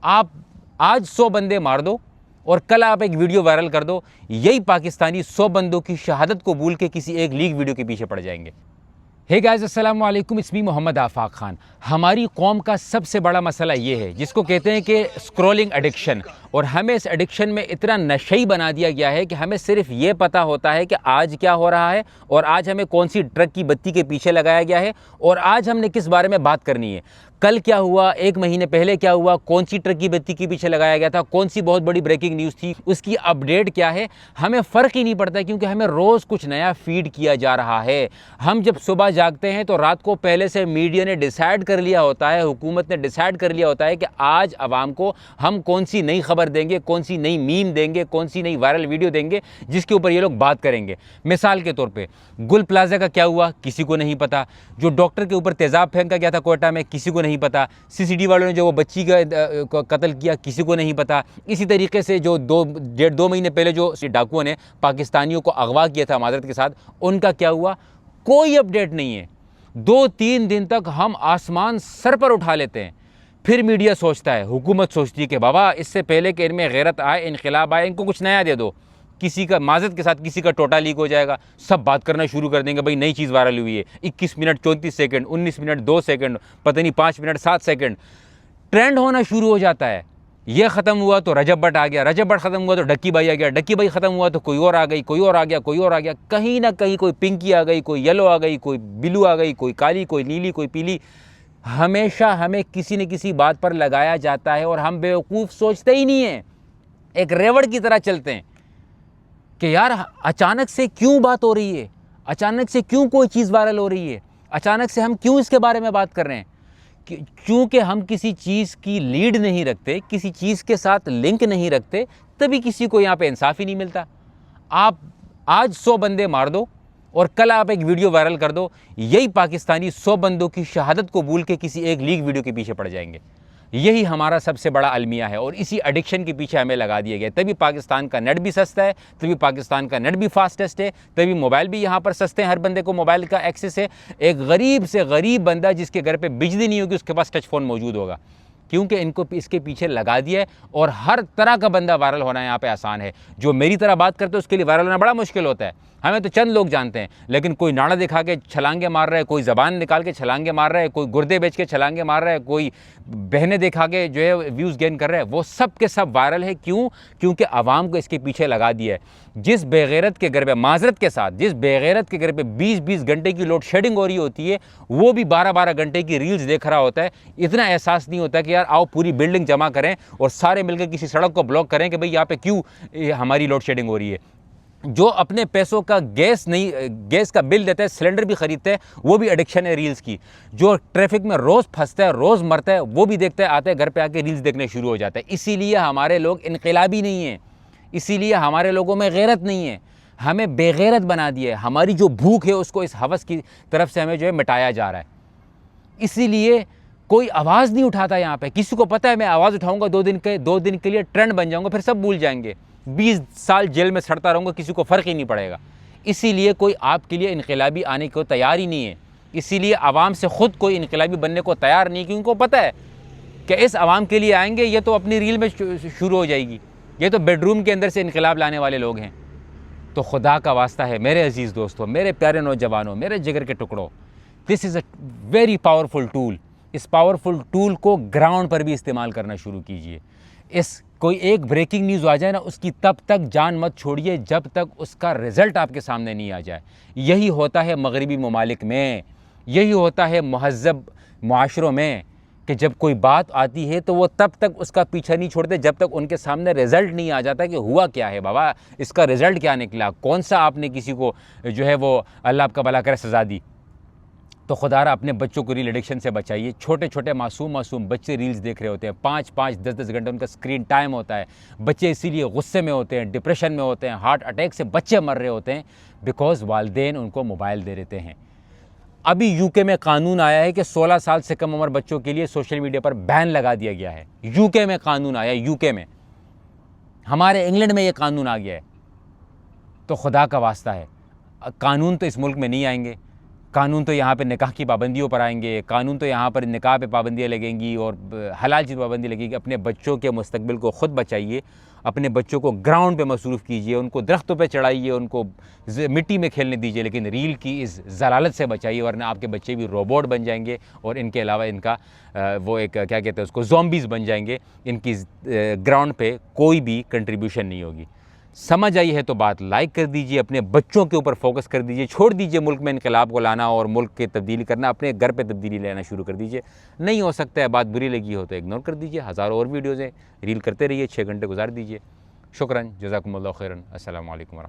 आप आज 100 बंदे मार दो और कल आप एक वीडियो वायरल कर दो, यही पाकिस्तानी 100 बंदों की शहादत को भूल के किसी एक लीक वीडियो के पीछे पड़ जाएंगे। हे गाइस, अस्सलाम वालेकुम, इस्मी मोहम्मद आफाक खान। हमारी कौम का सबसे बड़ा मसला ये है जिसको कहते हैं कि स्क्रॉलिंग एडिक्शन, और हमें इस एडिक्शन में इतना नशई बना दिया गया है कि हमें सिर्फ ये पता होता है कि आज क्या हो रहा है और आज हमें कौन सी ट्रक की बत्ती के पीछे लगाया गया है और आज हमने किस बारे में बात करनी है, कल क्या हुआ, एक महीने पहले क्या हुआ, कौन सी ट्रक की बत्ती के पीछे लगाया गया था, कौन सी बहुत बड़ी ब्रेकिंग न्यूज़ थी, उसकी अपडेट क्या है, हमें फ़र्क ही नहीं पड़ता क्योंकि हमें रोज़ कुछ नया फीड किया जा रहा है। हम जब सुबह जागते हैं तो रात को पहले से मीडिया ने डिसाइड कर लिया होता है, हुकूमत ने डिसाइड कर लिया होता है कि आज आवाम को हम कौन सी नई खबर देंगे, कौन सी नई मीम देंगे, कौन सी नई वायरल वीडियो देंगे जिसके ऊपर ये लोग बात करेंगे। मिसाल के तौर पे गुल प्लाजा का क्या हुआ किसी को नहीं पता, जो डॉक्टर के ऊपर तेज़ाब फेंका गया था कोयटा में किसी को नहीं पता, सीसीडी वालों ने जो वो बच्ची का कत्ल किया किसी को नहीं पता। इसी तरीके से जो 2 महीने पहले जो डाकुओं ने पाकिस्तानियों को अगवा किया था माजरत के साथ, उनका क्या हुआ, कोई अपडेट नहीं है। 2-3 दिन तक हम आसमान सर पर उठा लेते हैं, फिर मीडिया सोचता है, हुकूमत सोचती है कि बाबा इससे पहले कि इनमें गैरत आए, इनकलाब आए, इनको कुछ नया दे दो। किसी का माजरत के साथ किसी का टोटा लीक हो जाएगा, सब बात करना शुरू कर देंगे, भाई नई चीज़ वायरल हुई है, 21 मिनट 34 सेकंड, 19 मिनट 2 सेकंड, पता नहीं 5 मिनट 7 सेकंड, ट्रेंड होना शुरू हो जाता है। ये ख़त्म हुआ तो रजब भट्ट आ गया, रजब भट्ट ख़त्म हुआ तो डक्की भाई आ गया, डक्की भाई ख़त्म हुआ तो कोई और आ गई, कोई और आ गया, कोई और आ गया, कहीं ना कहीं कोई पिंकी आ गई, कोई येलो आ गई, कोई ब्लू आ गई, कोई काली, कोई नीली, कोई पीली। हमेशा हमें किसी न किसी बात पर लगाया जाता है और हम बेवकूफ़ सोचते ही नहीं हैं, एक रेवड़ की तरह चलते हैं कि यार अचानक से क्यों बात हो रही है, अचानक से क्यों कोई चीज़ वायरल हो रही है, अचानक से हम क्यों इसके बारे में बात कर रहे हैं। क्योंकि हम किसी चीज़ की लीड नहीं रखते, किसी चीज़ के साथ लिंक नहीं रखते, तभी किसी को यहाँ पे इंसाफ ही नहीं मिलता। आप आज 100 बंदे मार दो और कल आप एक वीडियो वायरल कर दो, यही पाकिस्तानी 100 बंदों की शहादत को भूल के किसी एक लीक वीडियो के पीछे पड़ जाएंगे। यही हमारा सबसे बड़ा अलमिया है और इसी एडिक्शन के पीछे हमें लगा दिया गया। तभी पाकिस्तान का नेट भी सस्ता है, तभी पाकिस्तान का नेट भी फास्टेस्ट है, तभी मोबाइल भी यहाँ पर सस्ते हैं, हर बंदे को मोबाइल का एक्सेस है। एक गरीब से गरीब बंदा जिसके घर पे बिजली नहीं होगी उसके पास टच फ़ोन मौजूद होगा, क्योंकि इनको इसके पीछे लगा दिया है। और हर तरह का बंदा वायरल होना यहाँ पे आसान है। जो मेरी तरह बात करते हैं उसके लिए वायरल होना बड़ा मुश्किल होता है। हमें तो चंद लोग जानते हैं, लेकिन कोई नाड़ा दिखा के छलांगे मार रहा है, कोई ज़बान निकाल के छलांगे मार रहा है, कोई गुर्दे बेच के छलांगे मार रहा है, कोई बहनें दिखा के जो है व्यूज़ गेन कर रहा है, वो सब के सब वायरल है। क्यों? क्योंकि आवाम को इसके पीछे लगा दिया है। जिस बेगैरत के घर पे, माजरत के साथ, जिस बेगैरत के घर पे 20-20 घंटे की लोड शेडिंग हो रही होती है, वो भी 12-12 घंटे की रील्स देख रहा होता है। इतना एहसास नहीं होता कि यार आओ पूरी बिल्डिंग जमा करें और सारे मिलकर किसी सड़क को ब्लॉक करें कि भाई यहाँ पे क्यों हमारी लोड शेडिंग हो रही है। जो अपने पैसों का गैस का बिल देता है, सिलेंडर भी खरीदता है, वो भी एडिक्शन है रील्स की। जो ट्रैफिक में रोज़ फंसता है, रोज़ मरता है, वो भी देखता है, आता है घर पे आके रील्स देखने शुरू हो जाता है। इसीलिए हमारे लोग इनकलाबी नहीं हैं, इसीलिए हमारे लोगों में गैरत नहीं है, हमें बेगैरत बना दिया है। हमारी जो भूख है उसको इस हवस की तरफ से हमें जो है मिटाया जा रहा है। इसीलिए कोई आवाज़ नहीं उठाता यहाँ पे। किसी को पता है मैं आवाज़ उठाऊंगा 2 दिन के लिए ट्रेंड बन जाऊंगा, फिर सब भूल जाएंगे, 20 साल जेल में सड़ता रहूँगा, किसी को फ़र्क ही नहीं पड़ेगा। इसीलिए कोई आपके लिए इनकलाबी आने को तैयार ही नहीं है। इसीलिए आवाम से ख़ुद कोई इनकलाबी बनने को तैयार नहीं, क्योंकि उनको पता है कि इस आवाम के लिए आएंगे ये तो अपनी रील में शुरू हो जाएगी, ये तो बेडरूम के अंदर से इनकलाब लाने वाले लोग हैं। तो खुदा का वास्ता है मेरे अजीज़ दोस्तों, मेरे प्यारे नौजवानों, मेरे जिगर के टुकड़ों, this is a very powerful tool. इस पावरफुल टूल को ग्राउंड पर भी इस्तेमाल करना शुरू कीजिए। कोई एक ब्रेकिंग न्यूज़ आ जाए ना, उसकी तब तक जान मत छोड़िए जब तक उसका रिज़ल्ट आपके सामने नहीं आ जाए। यही होता है मगरिबी ममालिक में, यही होता है महज़ब मुआशरों में, कि जब कोई बात आती है तो वो तब तक उसका पीछा नहीं छोड़ते जब तक उनके सामने रिज़ल्ट नहीं आ जाता कि हुआ क्या है बाबा, इसका रिज़ल्ट क्या निकला, कौन सा आपने किसी को जो है वो अल्लाह आपका भला करे सज़ा दी। तो खुदारा अपने बच्चों को रील एडिक्शन से बचाइए। छोटे छोटे मासूम बच्चे रील्स देख रहे होते हैं, 5-5, 10-10 घंटे उनका स्क्रीन टाइम होता है। बच्चे इसीलिए गुस्से में होते हैं, डिप्रेशन में होते हैं, हार्ट अटैक से बच्चे मर रहे होते हैं, बिकॉज़ वालिदैन उनको मोबाइल दे देते हैं। अभी यूके में कानून आया है कि 16 साल से कम उम्र बच्चों के लिए सोशल मीडिया पर बैन लगा दिया गया है। यूके में कानून आया है, यूके में। हमारे इंग्लैंड में ये कानून आ गया है। तो खुदा का वास्ता है, कानून तो इस मुल्क में नहीं आएंगे, कानून तो यहाँ पे निकाह की पाबंदियों पर आएंगे, कानून तो यहाँ पर निकाह पे पाबंदियाँ लगेंगी और हलाल चीज़ पाबंदी लगेगी। अपने बच्चों के मुस्तकबिल को ख़ुद बचाइए, अपने बच्चों को ग्राउंड पे मसरूफ़ कीजिए, उनको दरख्तों पे चढ़ाइए, उनको मिट्टी में खेलने दीजिए, लेकिन रील की इस ज़लालत से बचाइए, वरना आपके बच्चे भी रोबोट बन जाएंगे और इनके अलावा इनका वो एक क्या कहते हैं उसको, ज़ॉम्बीज़ बन जाएंगे। इनकी ग्राउंड पे कोई भी कंट्रीब्यूशन नहीं होगी। समझ आई है तो बात लाइक कर दीजिए, अपने बच्चों के ऊपर फोकस कर दीजिए, छोड़ दीजिए मुल्क में इनकलाब को लाना और मुल्क की तब्दीली करना, अपने घर पे तब्दीली लाना शुरू कर दीजिए। नहीं हो सकता है, बात बुरी लगी हो तो इग्नोर कर दीजिए, हज़ारों और वीडियोज़ हैं, रील करते रहिए, 6 घंटे गुजार दीजिए। शुक्रन, जज़ाकुमुल्लाह खैरन, अस्सलामु अलैकुम।